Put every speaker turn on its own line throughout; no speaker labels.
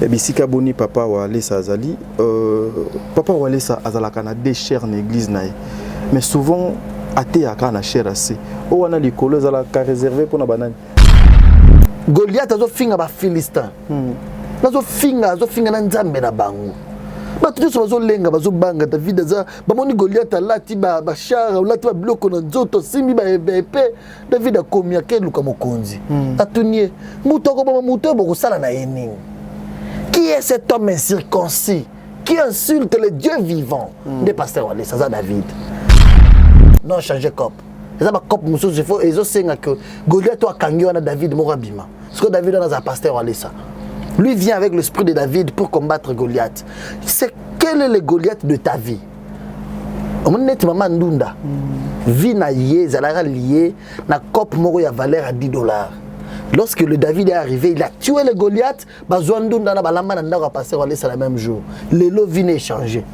Bisika Boni papa Walesa Azali papa Walesa azalaka na des chers na église nae mais souvent até aka na cher assez o wana likolo azalaka réservé pour na banani
Goliath azo finga ba Philistin azo finga na nzambe na bango bato nyonso bazolenga bazobanga David aza bamoni Goliath alati ba char alati ba biloko na nzoto simbi ba epe David akomi akeluka mokonzi atunie muto ko muto bokosala na ening. Qui est cet homme incirconcis qui insulte le Dieu vivant des pasteurs Walesa ça David non changer cop ça ba cop muso il faut ezo senga que Goliath a kangi wana David morabima parce que David a pasteur Walesa. Lui vient avec l'esprit de David pour combattre Goliath. C'est quel est le Goliath de ta vie? On est maman Ndunda. Vie na yé, zalara lié, na cop moro ya valeur à $10. Lorsque le David est arrivé, il a tué le Goliath, bazouan Ndunda na balamba na ndako passer Walesa le même jour. Le lot vient échanger.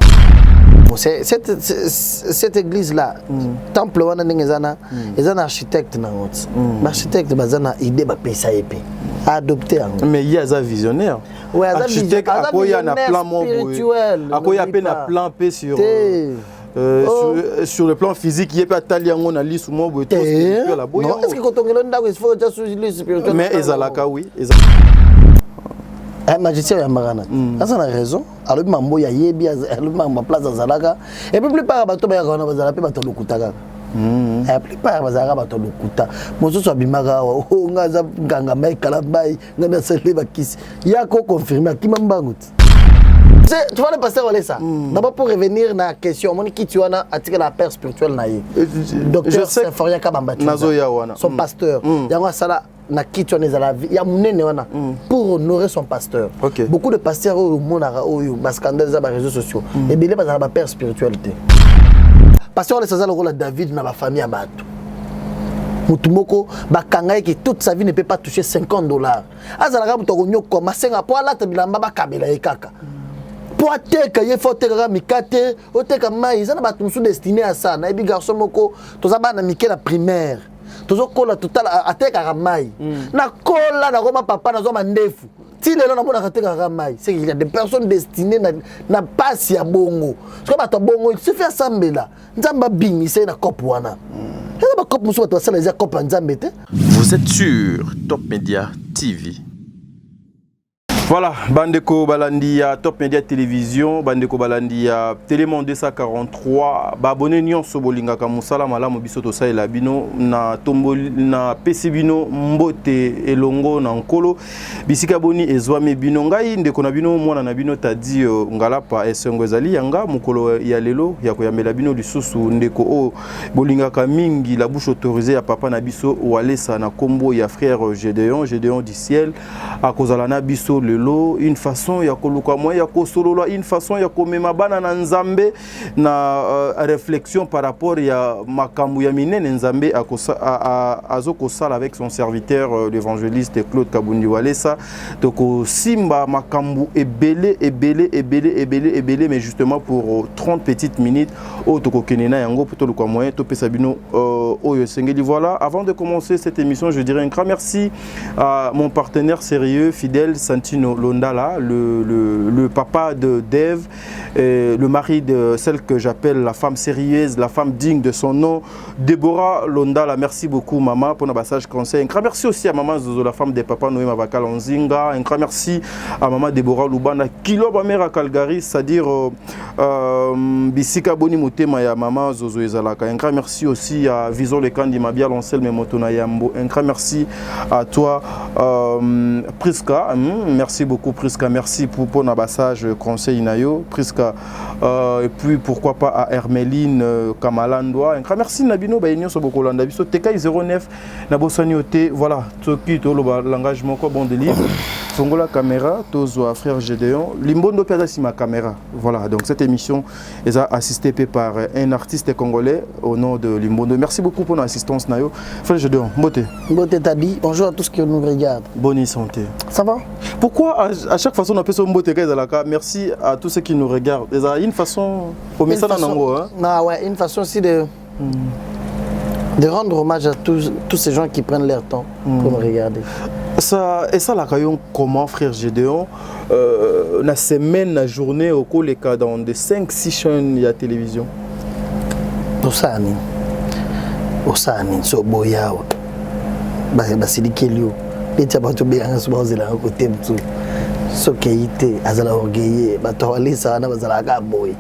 Bon, cette église-là, temple wana ndengezana, ezana architecte na ngoti. L'architecte bazana idée ba pesa épée. Adopté.
Mais il y a un visionnaire.
Ouais,
architecte akoya na plan spirituel. Akoya pe na plan pe sur sur le plan physique, il y a pas taliango na lisu mo bo to spirituel la boya.
Non, est-ce que quand on est là il faut déjà sur le spirituel?
Mais ezalaka oui,
un magicien ya marana. Ça a raison. Alors mambo ya yebi alors ma place azalaka et puis plus par bato ba yana bazala pe bato lokutaka. La plupart bazara bato lokuta. Mozo abimaka o ngaza nganga mai kala bai ngana sele bakisi. Ya ko confirmer ki mambanguti. Tu vois le pasteur Walesa. D'abord pour revenir na question, mon qui tu as attiré la père spirituelle naïe. Docteur Saint-Foria Kabamba. Son pasteur. Yango sala na qui tu as la vie. Ya munene wana pour honorer son pasteur. Beaucoup de pasteurs au monde a scandale za ba réseaux sociaux. Et bien bazala ba père spiritualité. Pasteur Walesa le rôle de David na ba famille à bato. Mutumoko bakangai qui toute sa vie ne peut pas toucher $50. Azalaka mutoko nyoko masenga po ala tabilamba bakabela ekaka. Pour ateka il faut teka mikate oteka mai ça na ba tumsu destiné à ça na ebi garçon moko toza bana mike la primaire tozo kola total ateka mai na kola na roma papa na zo mandefu ti lelo na mona ateka mai c'est qu'il y a des personnes destinées na passe ya bongo parce que bato bongo il suffit assembler nzamba bimi c'est na cop wana ça ba cop muso bato sala za cop nzambe te.
Vous êtes sur Top Media TV. Voilà, Bandeko Balandia, Top Media Télévision, Bandeko Balandia, Télémonde 243, abonné nyon sobolinga kamusala malamu bisoto sa elabino na tombo na PC bino mbote elongo na nkolo bisika boni ezwame bino ngai ndeko na bino mwana na bino tadi ngalapa esongo ezali yanga mukolo ya lelo ya koyambela bino lisusu ndeko o bolinga ka mingi la bouche autorisée ya papa na biso Walesa na kombo ya frère Gédéon du ciel akozala na biso une façon ya koluka moya ya kosolola une façon ya komema bana na nzambe na réflexion par rapport ya makambu ya minene nzambe azokosala avec son serviteur l'évangéliste Claude Kabundi Walesa toko simba makambu ebele mais justement pour 30 petites minutes o toko kenena yango poto luka moya to pesa bino oyo sengeli. Voilà, avant de commencer cette émission je dirais un grand merci à mon partenaire sérieux fidèle Santino Londala, le papa de Dave, le mari de celle que j'appelle la femme sérieuse, la femme digne de son nom, Déborah Londala. Merci beaucoup maman pour nos passages conseils. Un grand merci aussi à maman Zozo, la femme des papas Noé Mavakal Onzinga. Un grand merci à maman Déborah Lubana, Kilo Bamère à Calgary, c'est-à-dire Bisika Boni Motema ya maman Zozo Ezalaka. Un grand merci aussi à Vison Le Kandi Mabia Lancel Memotona Yambo. Un grand merci à toi Priska. Merci beaucoup Priska, merci pour nos passages conseil Nayo Priska et puis pourquoi pas à Hermeline Kamalandoa. Un grand merci Nabino Baïnio Sobokolanda Biso TK 09 Nabosani. Voilà, Toki to l'engagement quoi bon délire. Songola caméra, Tozo frère Gédéon, Limbondo Piazasi ma caméra. Voilà, donc cette émission est assistée par un artiste congolais au nom de Limbondo. Merci beaucoup pour l'assistance Nayo. Frère Gédéon, Mbote.
Mbote Tadi, bonjour à tous qui nous regardent.
Bonne santé.
Ça va?
Pourquoi à chaque façon on appelle ça Mbote Kazalaka? Merci à tous ceux qui nous regardent. Il y a une façon, au message en anglais.
Ouais, une façon aussi de rendre hommage à tous ces gens qui prennent leur temps pour nous regarder.
Ça, et ça, la caillon, comment, frère Gédéon, la semaine, la journée, au cours les cas dans des 5-6 chaînes, il y a télévision.
Osani, so boyawa. Basili kelio. Les tabatou bien souvent zela côté mtu. So keite azala orgueillé, batawali ça na bazala ka boy.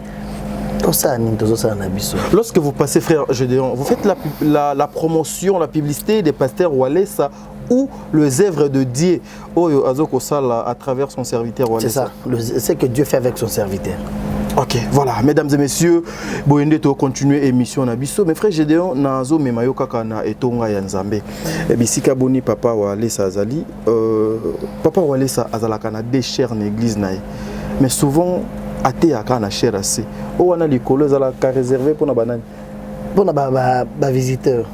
Osani tozo ça na biso.
Lorsque vous passez, frère Gédéon, vous faites la promotion, la publicité des pasteurs Walesa ou les œuvres de Dieu à travers son serviteur Walesa.
C'est ça, c'est que Dieu fait avec son serviteur.
Ok, voilà, mesdames et messieurs, Boyende to continuer émission na biso. Mais frère Gédéon, nazo memayo kaka na etonga ya Nzambe. Bisika boni papa Walesa azali, papa Walesa azalaka na des chers na église na. Mais souvent até aka na cher assez. O wana likolo azalaka réservé pour na banane.
Pour na visiteurs.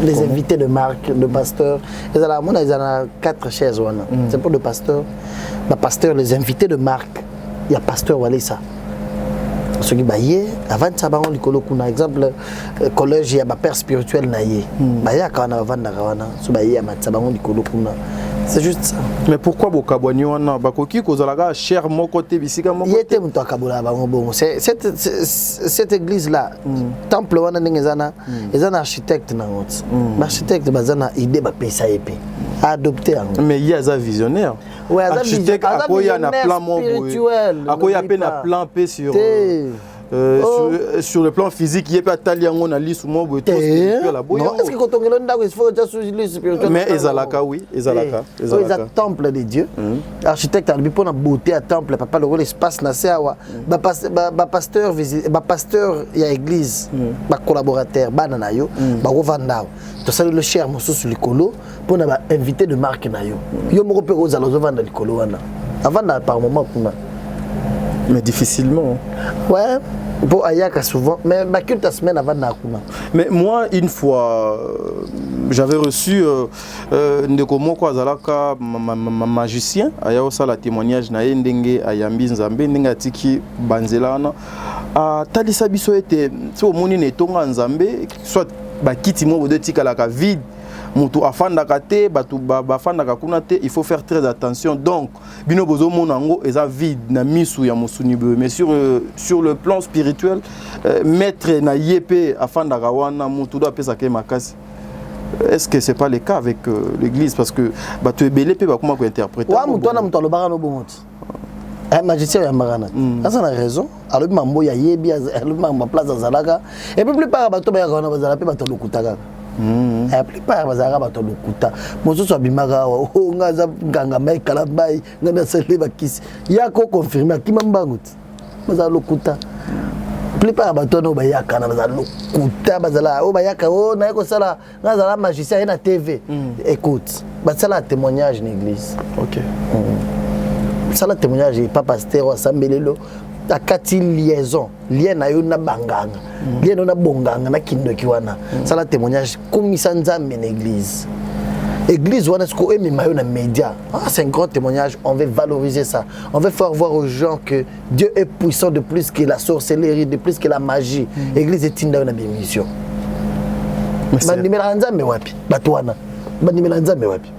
Les invités de marque, de pasteurs. Ils ont 4 chaises. C'est pour le pasteur. Les invités de marque. Il y a pasteur Walesa. Ce qui est avant de savoir par exemple, le collège, il y a un père spirituel. C'est juste ça.
Mais pourquoi Bokabouani wana bakoki kozalaga cher mon côté bisika mon côté.
Cette église là, temple wana ndengezana, ils ont architecte na ngoti. L'architecte bazana idée ba pesa épée. Adopter.
Mais il y a un visionnaire.
Ouais,
architecte akoya na plan spirituel. Akoya pe na plan pe sur sur le plan physique, il n'y a pas taliango na lisu mo boto spirituel la boya.
Non, est-ce que quand on regarde il faut déjà sur le spirituel.
Mais ezalaka oui, ezalaka.
Ezalaka temple de Dieu. Architecte albi pour na beauté à temple, papa le rôle espace na sewa. Ba pasteur visite, ba pasteur ya église, ba collaborateur banana yo, ba revanda. To salut le cher mosso sur likolo pour na ba invité de marque na yo. Yo mo repero za lozo vanda likolo wana. Avant par moment kuna.
Mais difficilement.
Ouais. Bon, Ayaka souvent, mais ma culte la semaine avant Nakuna.
Mais moi, une fois, j'avais reçu Ndekomo Kwazalaka, magicien, aya osala témoignage na ndenge ayambi Nzambe ndenge atiki banzelana. Talisa biso ete so moni netonga Nzambe, soit bakiti mo de tika la vide. Mutu afandaka te batu bafandaka kuna te, il faut faire très attention. Donc bino bozo monango eza vide na misu ya musuni be. Mais sur le plan spirituel, maître na yepé afandaka wana mutu do pesa ke makasi. Est-ce que c'est pas le cas avec l'église parce que batu ebele pe ba comment ko interpréter.
Wa mutu na mutu lo baka no bomoti. Magicien ya marana. Ça a raison. Alors mambo ya yebi alors mambo place azalaka et puis plus par bato ba kana bazala pe bato lokutaka. La plupart bazara bato lokuta mosusu abimaka o ngaza nganga mai kala mai ngana sele bakisi ya ko confirmer akima mbanguti bazala lokuta plupart bato no bayaka na bazala lokuta bazala o bayaka o na ko sala ngazala magicien na TV. Écoute bazala témoignage na église.
OK.
Sala témoignage pas pasteur wa sambelelo akati liaison lien na yo na banganga lien na bonganga na kindoki wana sala témoignage komisa Nzambe na église wana sko emi mayo na média. C'est un grand témoignage, on veut valoriser ça, on veut faire voir aux gens que Dieu est puissant de plus que la sorcellerie, de plus que la magie. Église est tinda na bémission bandimela Nzambe wapi batwana bandimela Nzambe wapi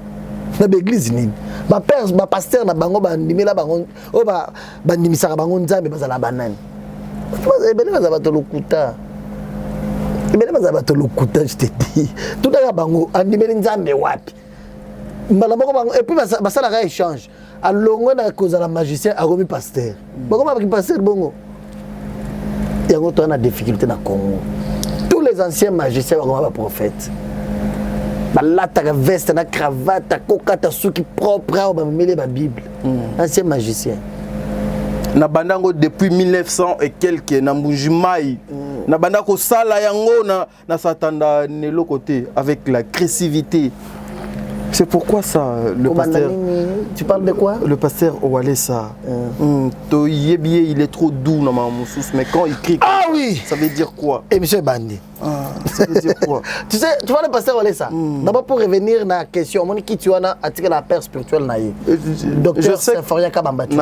na l'église nini ba père ba pasteur na bango bandimela bango o ba bandimisaka bango Nzambe bazala banani ebele bazala bato lokuta ebele bazala bato lokuta je te dis tout à bango andimela Nzambe wapi mbala moko bango et puis basala échange alongo na kozala magicien akomi pasteur bango ba pasteur bongo yango to na difficulté na Congo. Tous les anciens magiciens bango ba prophètes balataka veste na cravate kokata suki propre ba mêler ba Bible. Ancien magicien
na bandango depuis 1900 et quelques na mbujimai na bandako sala yango na satanda nelo côté avec l'agressivité. C'est pourquoi ça le pasteur
tu parles de quoi?
Le pasteur Walesa to yebié il est trop doux na mamoussous mais quand il crie
oui
ça veut dire quoi?
Et monsieur Bandi
ça veut dire quoi?
Tu sais tu vois le pasteur Walesa d'abord pour revenir na question moni qui tu as attiré la père spirituelle na ye docteur Symphorien Kabambati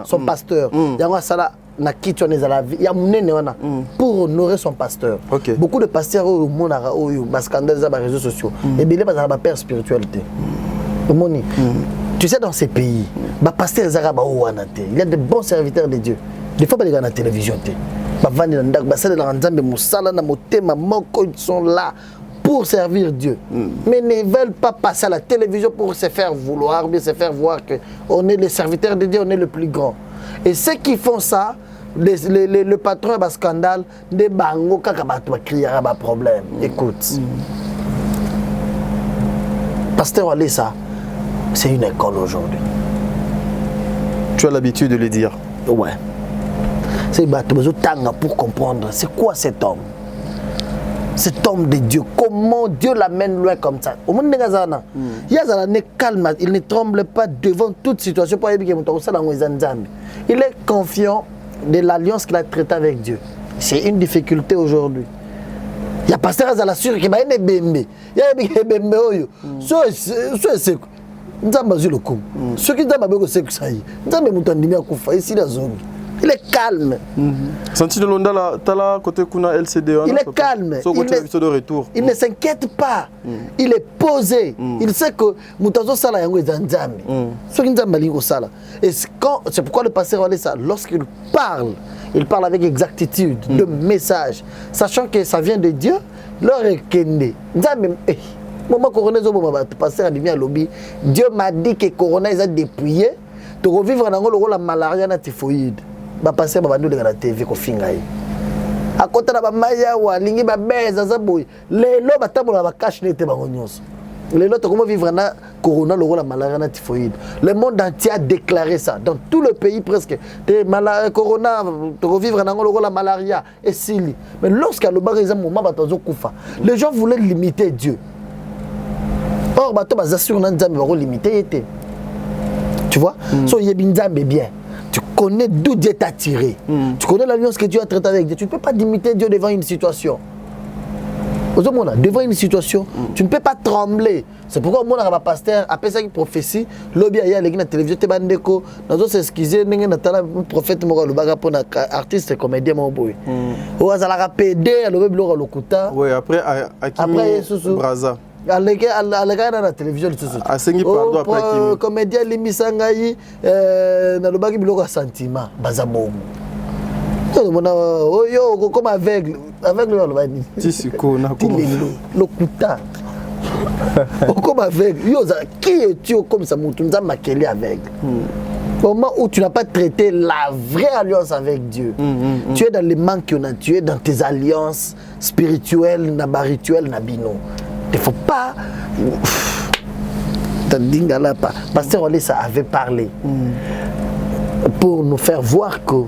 son pasteur yango sala na kitu nezala ya munene wana pour honorer son pasteur. Beaucoup de pasteurs au monara au ba scandale za ba réseaux sociaux et belé bazala ba père spiritualité Tu sais, dans ces pays, pasteur Zaraba il y a de bons serviteurs de Dieu. Des fois, ils sont à la télévision. Ils sont là pour servir Dieu. Mais ne veulent pas passer à la télévision pour se faire vouloir, bien se faire voir qu'on est les serviteurs de Dieu, on est le plus grand. Et ceux qui font ça, le patron a un scandale, des bangos, quand il va crier un problème. Écoute. Pasteur Alessa, c'est une école aujourd'hui.
Tu as l'habitude de le dire.
Ouais. C'est pour comprendre c'est quoi cet homme. Cet homme de Dieu, comment Dieu l'amène loin comme ça. Au monde il y a un calme, il ne tremble pas devant toute situation. Il est confiant de l'alliance qu'il a traitée avec Dieu. C'est une difficulté aujourd'hui. Il y a pasteur Azala sûr qu'il va y avoir des bébés. Il y a des bébés. C'est le coup. Ceux qui ont c'est que ça y est. Il est calme.
Senti de Londa, tu as côté Kuna LCD.
Il est calme. Il ne s'inquiète pas. Il est posé. Il sait que Moutazo Sala Yango est Nzambi. Et c'est pourquoi le pasteur Alessa, lorsqu'il parle, il parle avec exactitude de message, sachant que ça vient de Dieu. Leur est Kende. Moment Corona, pasteur a lobby. Dieu m'a dit que Corona est dépouillé. Tu revivre dans le rôle de la malaria et la typhoïde. Je passe à la TV. À côté de la maya, lingi ba beza za boy. Les lots batambola ba cache n'était pas nyonso. Les lots comment vivre na corona le rôle de la malaria et typhoïde. Le monde entier a déclaré ça dans tout le pays presque. Corona tu revivre na le rôle de la malaria et sili. Mais lorsqu'à le bar moment batazo kufa. Les gens voulaient limiter Dieu. Or bato bazasur na nzambe ba limiter était. Tu vois? So yebinzambe bien. Tu connais d'où Dieu t'a tiré. Tu connais l'alliance que Dieu a traitée avec Dieu. Tu ne peux pas limiter Dieu devant une situation. Devant une situation, tu ne peux pas trembler. C'est pourquoi mon pasteur après ça qui prophétie, lobby à la télévision tebandeko, nous s'excuser n'engena prophète mo le baga pour artiste comédien mo boy. O azala PD le blo lokuta.
Oui, après Braza.
À la télévision comédien limisangai na lobaki biloko sentiment bazabo yo comme aveugle le lobani
tisiko na
lokuta comme aveugle yo qui es-tu comme ça mutu nzamba makeli aveugle au moment où tu n'as pas traité la vraie alliance avec Dieu, tu es dans les manques qu'on a, tu es dans tes alliances spirituelles, rituelles, nabino. Il ne faut pas. Pasteur Alessa avait parlé pour nous faire voir que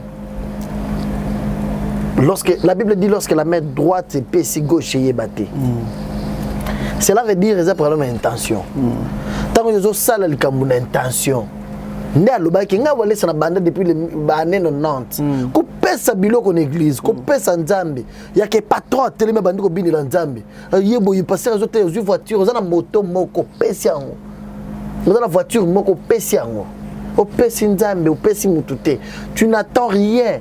la Bible dit lorsque la main droite est pécie gauche est battée. Cela veut dire que c'est une intention. Tant que nous avons une intention, nous avons une bande depuis les années 90. Sa biloko l'église, qu'on pèse en Zambie. Il y a que patron à télé, mais bandit ko bini en Zambie. Il passe aux autres voitures, on a la moto, moko pèse yango. On a la voiture, moko pèse yango. Au pèse en Zambie, au pèse mutute. Tu n'attends rien.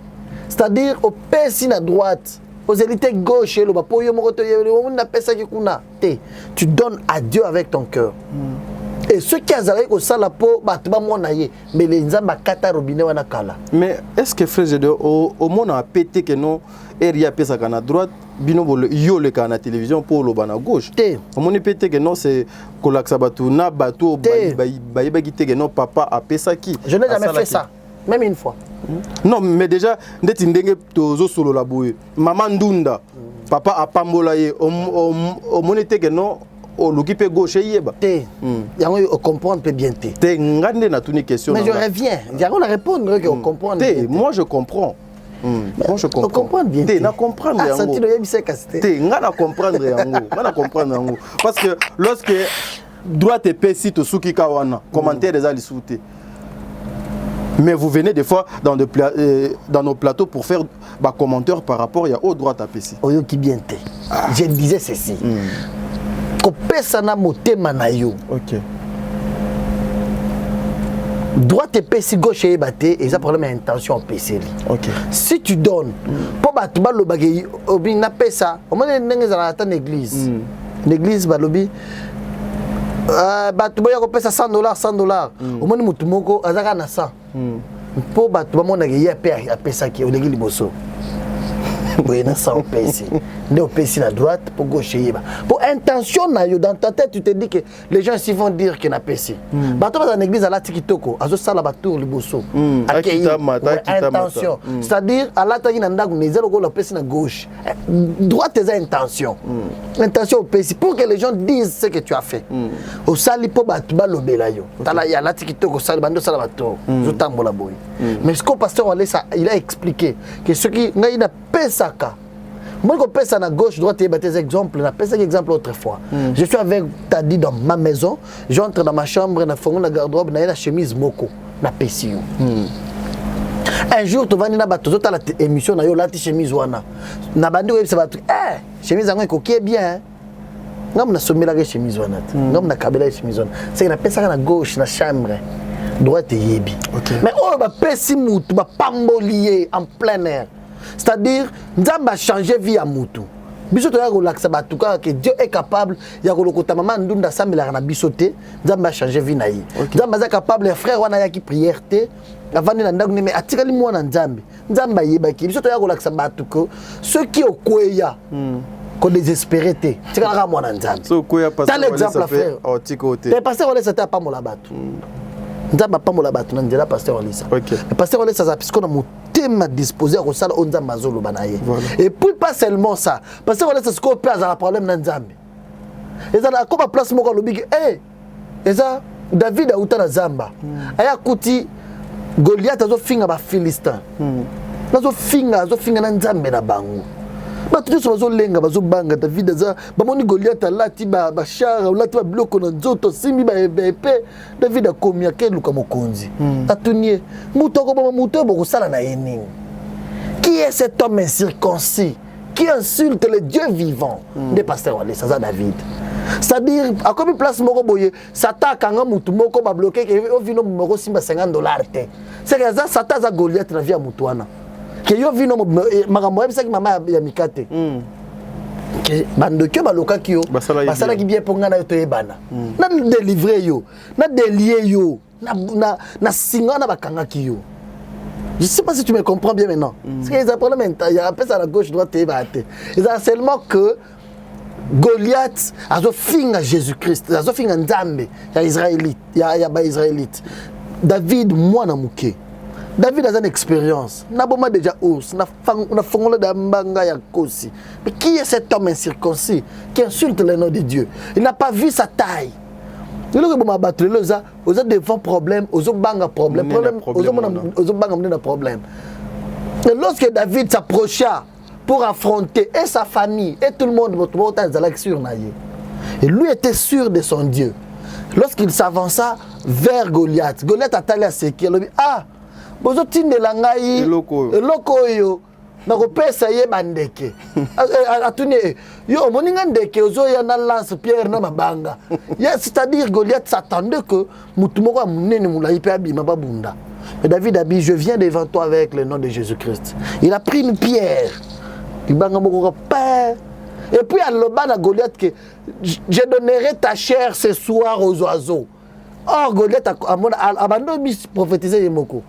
C'est-à-dire au pèse à droite, aux élites gauche, le bapo yo moko to yo, on a pèse qui kuna. Tu donnes à Dieu avec ton cœur. Et ceux qui ont au salapo, mais les gens ont robinet wana kala.
Mais est-ce que frère Gédéon au monde a pété que non ria pesa kana droite bino yo le kana télévision pour le bana gauche. Au monde pété que non c'est kolaksa batu na batu ba gité que non papa a pesa qui.
Je n'ai jamais fait ça, même une fois.
Non mais déjà ndeti ndenge tozo solo la boye. Maman Ndunda papa a pambola ye au monde té que non o l'occupé gauche yeba
té yango comprendre peut bien té
ngande na tuni question
mais je reviens yango na répondre que comprendre
té moi je comprends moi je comprends
comprendre bien
té na comprendre yango
senti le yebisa kasté
té ngana comprendre yango parce que lorsque droite et péci to suki kawana commentaire des ali souté mais vous venez des fois dans nos plateaux pour faire des commentaires par rapport à au droite à péci
oyo ki bien té je disais ceci
ok.
Droite et péci gauche et batté et ça problème intention en PC.
Ok.
Si tu donnes pour battre le bagay obin na pesa au moins n'engeza dans l'église. L'église ba lobi bato boya kopesa $100 omoni mutu moko azaka na 100 po bato bamonaka ye pe apesaki oleki liboso boye na 100 opesi nde opesi na droite pour gauche yeba pour intention na yo dans ta tête tu te dis que les gens ici vont dire que na pesi bato baza na église alati kitoko azosala batour liboso intention c'est-à-dire alataki na ndako neza lokola opesi na gauche droite eza intention opesi pour que les gens disent ce que tu as fait osali po bato balobela yo tala ya alati kitoko osali bando osala batour zotambola boye mais ce que pasteur il a expliqué que ce qui ngai na pesaka moi je pèse à gauche droite et des exemples na pèse exemple autrefois je suis avec Tadi dans ma maison j'entre dans ma chambre na fongo na garde-robe na chemise moko na pesi un jour tu vas na bato zota la émission na yo la chemise wana na bandi ko ba chemise ngo ekokie bien ngam na somela ke chemise wana ngam na kabela chemise wana c'est na pèse na gauche na chambre droite yebi mais oh ba pesi mutu ba pambolier en plein air. C'est-à-dire, Nzamba a changé vie à Moutou. Biso toya ko laksa ba tuka que Dieu est capable ya ko lokota mama ndunda sambela na bisoté Nzamba a changé vie na yi. Nzamba est capable les frères wana ya ki prière té avant na ndaku mais atikali mwana Nzambe. Nzamba yeba ki biso toya ko laksa ba tuka ceux qui okweya ko désespéré té. Tikala mwana Nzambe.
So okweya passer
l'exemple frère.
Oh tikoté.
Mais passer wala ça t'a pas mola batu. Nzamba pas mola batu na ndela pasteur Olisa. Mais pasteur Olisa ça parce qu'on a m'a disposé à ça on a mazolo banaye et puis pas seulement ça parce que on laisse ce qu'on peut avoir un problème dans Nzambe et ça comme place moko lobiki et ça David a utana Zamba aya kuti Goliath azo finga ba Philistin azo finga na Nzambe na bango ba tout so bazo lenga bazo banga David za ba moni Goliath alati ba char alati ba bloko na nzoto simbi ba épée David a komi akeluka mokonzi atunie mutoko ba muto boko sala na yening qui est cet homme incirconcis qui insulte le Dieu vivant des pasteurs wale ça David c'est-à-dire à combien place moko boye Satan kanga mutu moko ba bloquer que au vino moko simba $50 te c'est que ça Satan za Goliath na via mutu wana que yo vino makambo yebisa ki mama ya mikate que bando ke baloka ki yo basala ki bien ponga na yo toyebana na délivrer yo na délier yo na singa na bakanga ki yo. Je sais pas si tu me comprends bien maintenant. Parce que les problèmes il y a un peu à la gauche droite et bate. Et ça seulement que Goliath a finga Jésus-Christ, a finga Nzambe, ya Israélite, ya ba Israélite. David moi na muke. David a une expérience. Na boma déjà os, na fongola da mbanga ya kosi. Mais qui est cet homme incirconcis qui insulte le nom de Dieu? Il n'a pas vu sa taille. Il a boma battre les aux devant problème, aux banga problème, aux banga problème. Et lorsque David s'approcha pour affronter et sa famille et tout le monde, et lui était sûr de son Dieu. Lorsqu'il s'avança vers Goliath, Goliath a talé à ce qu'il a dit, ah, bozo tinde langai eloko yo na kopesa ye bandeke atuni yo moninga ndeke ozo ya na lance pierre na mabanga c'est-à-dire Goliath s'attendait que mutu moko munene mulai pe abima babunda. Mais David a dit, je viens devant toi avec le nom de Jésus-Christ. Il a pris une pierre, il banga moko père. Et puis à l'obana Goliath que je donnerai ta chair ce soir aux oiseaux. Or Goliath a abandonné prophétiser yemoko.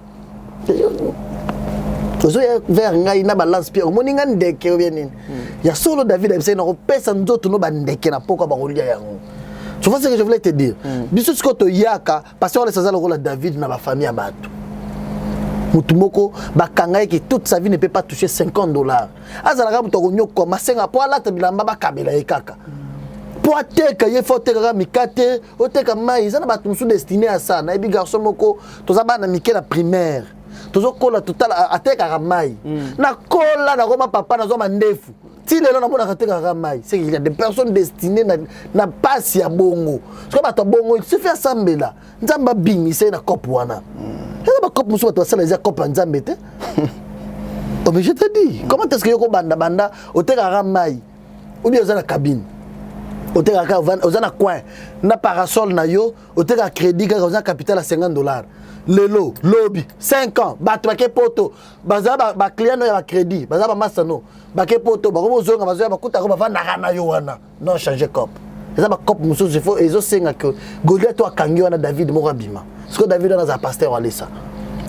Vers ngai na balance pierre moninga ndeke obienini ya solo David a na kopesa nzoto no bandeke na poko ba kolia yango. Tu vois ce que je voulais te dire? Biso ce que to yaka parce que ça la David na ba famille ya bato mutu moko bakangai que toute sa vie ne peut pas toucher $50. Azalaka mutu ko nyoko masenga po alata bilamba bakabela ekaka po ateka ye faut teka mikate oteka mai zana bato musu destiné à ça na ebi garçon moko toza bana mike la primaire tozo kola total ateka mai na kola na koma papa na zo mandefu ti lelo na mona ateka mai c'est qu'il y a des personnes destinées na passe ya bongo so bato bongo il suffit asambela nzamba bimi c'est na cop wana et ba cop musu bato sala za cop nzambe te. Oh mais je te dis comment est-ce que yoko banda oteka mai ou bien za cabine oteka ka ozana coin na parasol na yo oteka crédit ka ozana capital à $50. Lelo lobby 5 ans bato ba poto baza ba client ya ba crédit baza ba masano ba poto ba ko zonga bazo ba kuta ko ba vanda na yo wana non changer cop ça va cop mususu il faut ezo senga que Goliath toi kangi wana David morabima parce que David on a un pasteur allé ça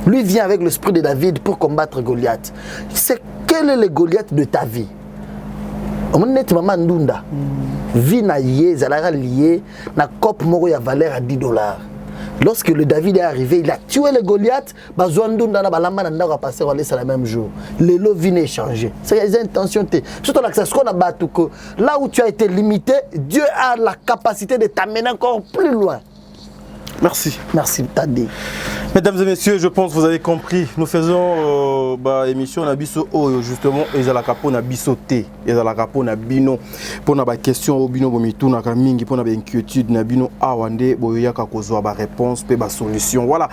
lui vient avec l'esprit de David pour combattre Goliath. C'est quel est le Goliath de ta vie? On est maman ndunda vie na yé zalara lié na cop moko ya valeur à $10. Lorsque le David est arrivé, il a tué le Goliath, bazouandunda na balamba na ndako passer aller ça le même jour. Les lots viennent échanger. C'est les intentions surtout l'accès qu'on a battu que là où tu as été limité, Dieu a la capacité de t'amener encore plus loin.
Merci.
Merci Tadi.
Mesdames et messieurs, je pense que vous avez compris. Nous faisons émission na biso justement et la capo na bisoté et la capo na bino pour na ba question au bino bomitu na kamingi pour na ba inquiétude na bino awande boyaka kozwa ba réponse pe ba solution. Voilà.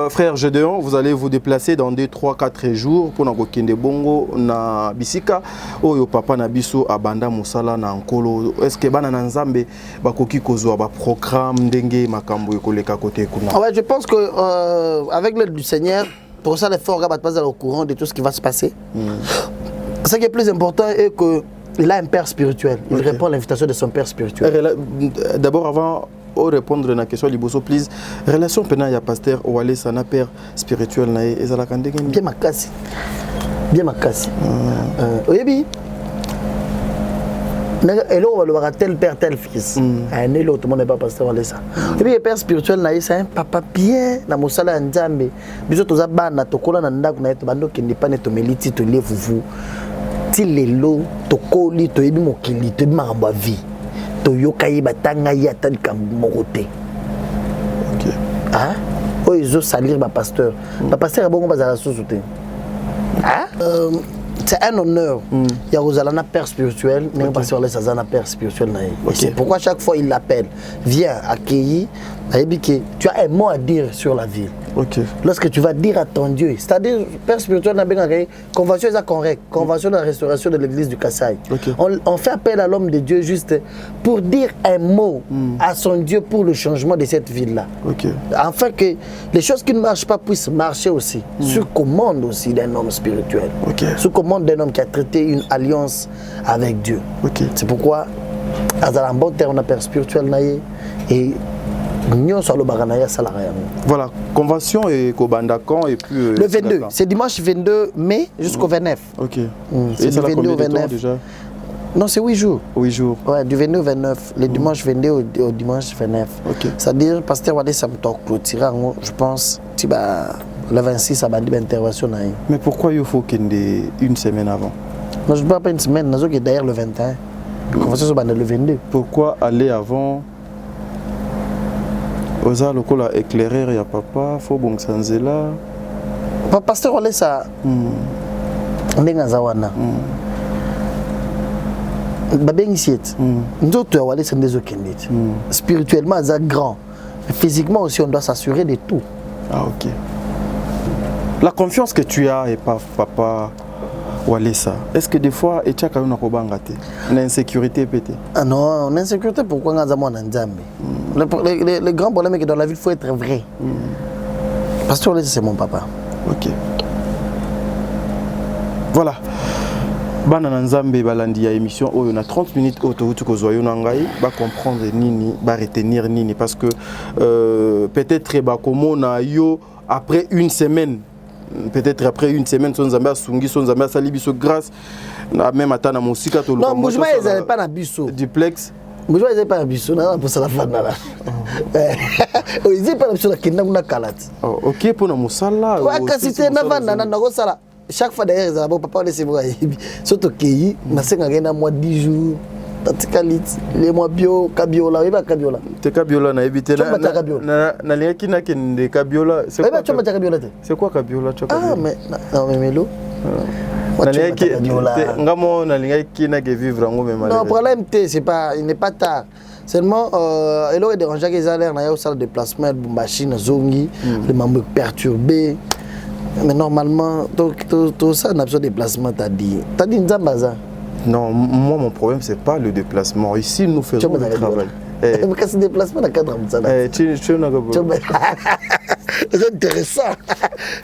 Frère Gédéon, vous allez vous déplacer dans 2 3 4 jours pour na kokende bongo na bisika oyo papa na biso abanda musala na nkolo. Est-ce que bana na nzambe bakoki kozwa ba programme ndenge makambo ekoleka côté kuna?
Ouais, je pense que avec l'aide du Seigneur, pour ça, les forts ne pas au courant de tout ce qui va se passer. Ce qui est plus important est qu'il a un père spirituel. Il répond à l'invitation de son père spirituel.
D'abord, avant de répondre à la question, Liboso, please, relation pénale, il y a pasteur Oualé, ça n'a père spirituel.
Bien ma casse. Bien ma casse. Oui, et là, on va le voir tel père, tel fils. Un élo, tout le monde n'est pas pasteur, on ça. Et puis, le père spirituel, c'est un papa bien, dans mon salon, Nzambe. Bisous, tous les bandes, tous les bandes, qui n'est pas net, mais les titres, les vous. Si les lots, tu colles, tu es mon kili, tu es ma vie. Tu yokai, batanga, yatan, comme moroté.
Ok.
Hein? Oh, ils osent salir ma pasteur. Ma pasteur est bon, on va à la société. Hein? C'est un honneur. Il y a un père spirituel, mais on passe sur un père spirituel. C'est pourquoi chaque fois il l'appelle, viens accueillir. Tu as un mot à dire sur la ville. Lorsque tu vas dire à ton Dieu, c'est-à-dire, père spirituel, convention est correcte, convention de la restauration de l'église du Kassai. On fait appel à l'homme de Dieu juste pour dire un mot à son Dieu pour le changement de cette ville-là. Afin que les choses qui ne marchent pas puissent marcher aussi. Sous commande aussi d'un homme spirituel. Sous commande d'un homme qui a traité une alliance avec Dieu. C'est pourquoi, à un bon terme, on a père spirituel et
voilà, convention et Kobandakan et puis
le 22, c'est dimanche 22 mai jusqu'au 29.
C'est du 22 au 29 déjà.
Non, c'est 8 jours.
8 jours.
Ouais, du 22 au 29, le dimanche 22 au dimanche 29. C'est-à-dire, pasteur Wadé Samtok clôturé, je pense, le 26 ça va dire intervention.
Mais pourquoi il faut qu'il y ait une semaine avant?
Non, je ne parle pas une semaine, d'ailleurs le 21. La convention c'est le 22.
Pourquoi aller avant? Oza lokola éclaireur ya papa faut bon sanzela
pasteur ole ça ndenga zawana babengi siet ndoto ya wale sendezo kendit spirituellement za grand physiquement aussi on doit s'assurer de tout.
Ok. La confiance que tu as et pas papa Walesa, est-ce que des fois et tu as quand même une insécurité pété?
Ah non, une insécurité pourquoi on a mon Nzambe. Le grand problème est que dans la vie il faut être vrai. Pasteur Walesa c'est mon papa.
Ok. Voilà. Bana Nzambe balandi ya émission oh on a 30 minutes autour ko zoyo nangai ba comprendre nini ba retenir nini parce que peut-être ba komona yo après une semaine. Peut-être après une semaine, son Zambia Sungi, son Zambia Salibiso grâce, même à Tana Moussika, tout le monde.
Non, moi je n'ai pas d'abusson.
Duplex.
Moi je n'ai pas d'abusson, non, pour ça la fin là. Ils n'ont pas d'abusson, la kinna muna kalat.
Ok, pour la moussala.
Ouais, quand c'était na na sala. Chaque fois d'ailleurs, ça va papa laisser moi. Surtout qui, na senga gena moi 10 jours. Tatikalit les mois bio kabiola eba kabiola
te kabiola na ebité na liaki na kende kabiola
c'est quoi kabiola
c'est quoi kabiola
ah mais non mais melo
na liaki ngamo na liaki na ke vivre ngo même
non problème c'est pas il n'est pas tard seulement il aurait dérangé que les alertes na yo salle de déplacement machine zongi les membres perturbés mais normalement tout ça n'a besoin de déplacement t'as dit nzambaza.
Non, moi mon problème c'est pas le déplacement. Ici nous faisons le travail.
Mais quand c'est déplacement dans le cadre de ça. C'est intéressant.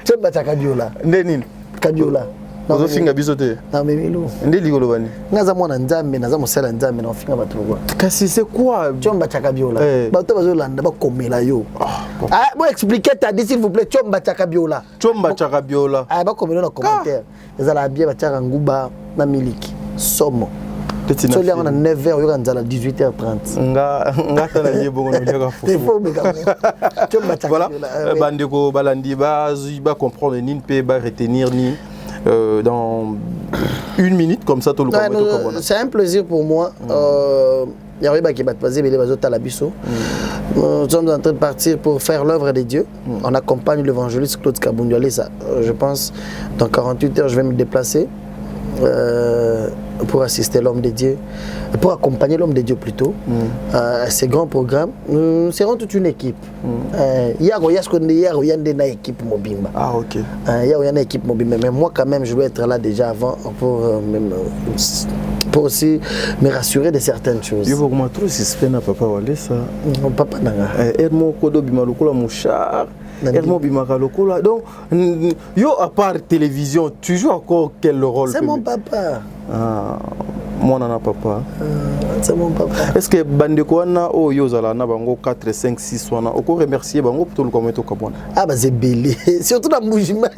Tu es battu Kabiola.
Nenin.
Kabiola.
Ozo finga biso te.
Na memelo.
Ndé ligolo bani.
Ngaza mwana nzambe, naza mosala nzambe na finga bato quoi.
Kasi c'est quoi?
Chomba chakabiola. Bato bazolanda ba komela yo. Ah, bon expliquer ta dit s'il vous plaît chomba chakabiola.
Chomba chakabiola.
Ah ba komela na commentaire. Ezala bien ba chaka nguba na miliki. Somo. So là on a 9h, on est à 18h30.
Nga tala yebongo no liaka fo.
C'est faux mais
voilà, bandeko balandi ba comprendre ni pe ba retenir ni dans 1 minute comme ça tout le monde.
C'est un plaisir pour moi. Il y a qui va passer les bateaux à la bisso. Nous sommes en train de partir pour faire l'œuvre de Dieu. On accompagne l'évangéliste Claude Kabundialé. Ça, je pense, dans 48 heures, je vais me déplacer pour assister l'homme de Dieu, pour accompagner l'homme de Dieu plutôt. Ces grands programmes, nous serons toute une équipe. Hier, il y a une équipe mobile.
Ah, ok.
Il y a une équipe mobile, mais moi quand même, je dois être là déjà avant pour aussi me rassurer de certaines choses.
Il faut que je trouve suspect na papa wale ça.
Mon papa nanga.
Edmo kodo bimalukola mouchard. Edmo bimakalokola. Donc yo à part télévision, tu joues encore quel rôle?
C'est mon papa.
Ah, moi nana papa.
C'est mon papa.
Est-ce que bandeko wana o yo zala na bango 4 5 6 wana oko remercier bango pour tout le comment to kabona?
Ah bah c'est belé. Surtout dans Moujima.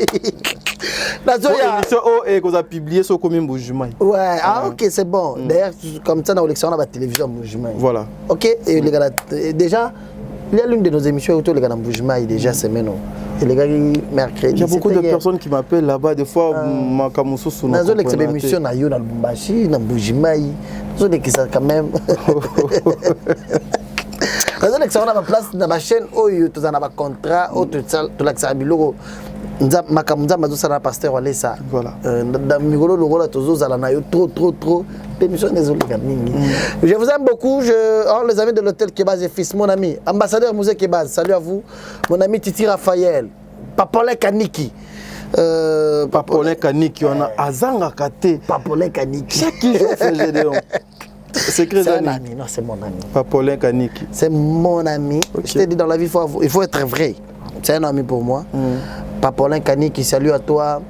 La émission et qu'on a publié sur combien Moujima.
Ouais, ah ok, c'est bon. D'ailleurs comme ça dans l'élection on a la télévision Moujima.
Voilà.
OK, et les gars déjà il y a l'une de nos émissions autour les gars dans Moujima déjà semaine. Et les gars mercredi.
Il y a beaucoup de personnes qui m'appellent là-bas des fois makamuso sous
dans les émissions na yo na Lubumbashi na Moujima. Zo de qui ça quand même. Dans l'élection on a ma place dans ma chaîne oyo tu as un contrat au tu l'accès biloko. Makamza mazosala pasteur wale ça.
Voilà.
Dans migolo le rôle tozozala na yo trop permission désolé mingi. Je vous aime beaucoup, les amis de l'hôtel Kebaz et fils mon ami, ambassadeur musée Kebaz. Salut à vous. Mon ami Titi Raphaël, Papolin Kaniki.
Papolin Kaniki on a azanga kate.
Papolin Kaniki.
Chaque jour fait Gédéon.
C'est un ami, non, c'est mon ami.
Papolin Kaniki.
C'est mon ami. Okay. Je t'ai dit dans la vie il faut être vrai. C'est un ami pour moi. Papolin Kaniki, salut à toi.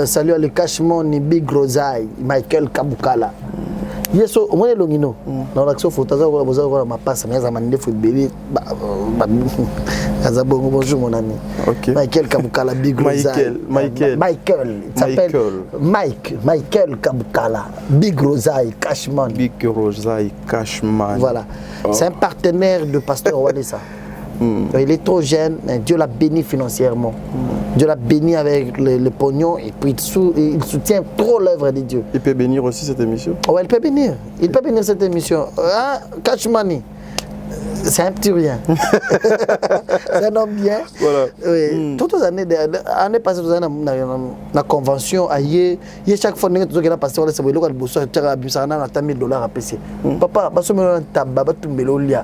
Salut à le cachement ni Big Rosaille, Michael Kabukala. Yes, au moins longino. Dans l'action photo, vous avez ma passe, mais ça m'a dit faut bébé. Bonjour mon ami.
Okay.
Michael Kabukala, Big Rosaille. Michael. Il s'appelle Michael Kabukala, Big Rosaille, Cashman.
Big Rosaille, Cashman.
Voilà. C'est un partenaire de Pasteur Walesa. Il est trop jeune, Dieu l'a béni financièrement. Dieu l'a béni avec le pognon et puis il soutient trop l'œuvre de Dieu.
Il peut bénir aussi cette émission?
Oui, il peut bénir. Il peut bénir cette émission. Hein? Catch money. C'est un petit rien. C'est un homme bien.
Voilà.
Oui. Toutes les années, l'année passée, dans la convention, chaque fois que tu as passé, tu as $1,000 à payer. Papa, tu as tabac, tu as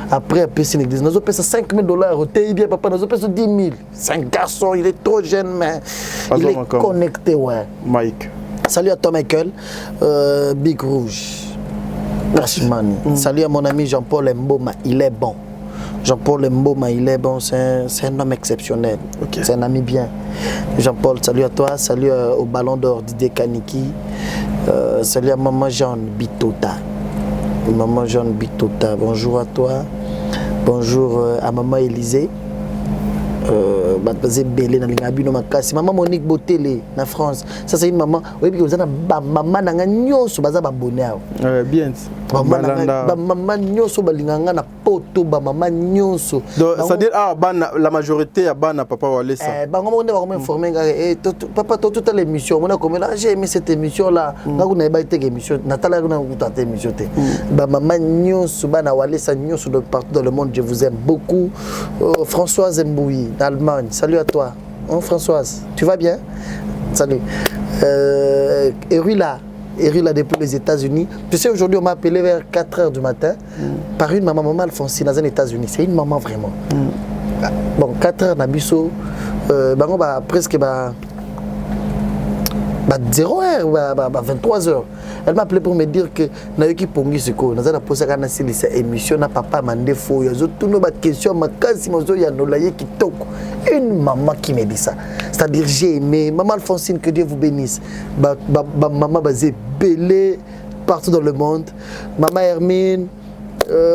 après, à l'église, nous avons payé $5,000. Bien, papa, nous avons payé 10 000. C'est un garçon, il est trop jeune, mais il est connecté. Ouais.
Mike.
Salut à toi, Michael. Big Rouge. Rashmani. Salut à mon ami Jean-Paul Mboma, il est bon. Jean-Paul Mboma, il est bon, c'est un homme exceptionnel. Okay. C'est un ami bien. Jean-Paul, salut à toi. Salut au Ballon d'Or Didier Kaniki. Salut à Maman Jeanne Bitota. Maman Jeanne Bitota, bonjour à toi. Bonjour à Maman Élisée. Maman Monique Botélé en France. Ça c'est une maman. Oui, parce que maman n'a nyonso baza babonné.
Bien.
Maman nyonso balinganga na poto ba maman nyonso.
C'est-à-dire la majorité a bana papa wale ça.
Bango on va informer papa toute l'émission. On a comme là j'ai aimé cette émission là. Ngako na ba été émission. Natala na kutate émission té. Ba maman nyonso bana wale ça nyonso de partout dans le monde. Je vous aime beaucoup. Françoise Mbouyi d'Allemagne. Salut à toi. Hein, Françoise, tu vas bien? Salut. Erula depuis les États-Unis. Tu sais, aujourd'hui, on m'a appelé vers 4h du matin par une maman Alphonsine dans les États-Unis. C'est une maman vraiment. Bon, 4h, Nabiso. Presque 0h, 23h. Elle m'a appelé pour me dire que Nayoki Pongi Seko, nous avons posé une émission na papa mandé faux. Il y a toutes nos questions, ma case, il y a une maman qui me dit ça. C'est-à-dire, j'ai aimé, maman Alphonsine, que Dieu vous bénisse. Maman basée belée partout dans le monde. Maman Hermine,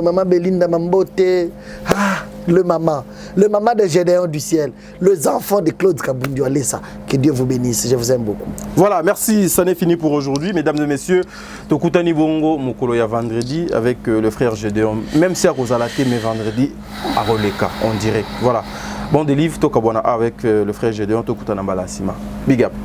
maman Belinda Mambote. Ah, le maman de Gédéon du ciel, les enfants de Claude Kabundu, allez ça, que Dieu vous bénisse, je vous aime beaucoup.
Voilà, merci, ça n'est fini pour aujourd'hui, mesdames et messieurs. Tokutani Bongo, Mokolo ya vendredi avec le frère Gédéon, même si à Rosalate, mais vendredi à Roleka, on dirait. Voilà, bon des livres, Tokabwana avec le frère Gédéon, Tokutana Balasima. Big up.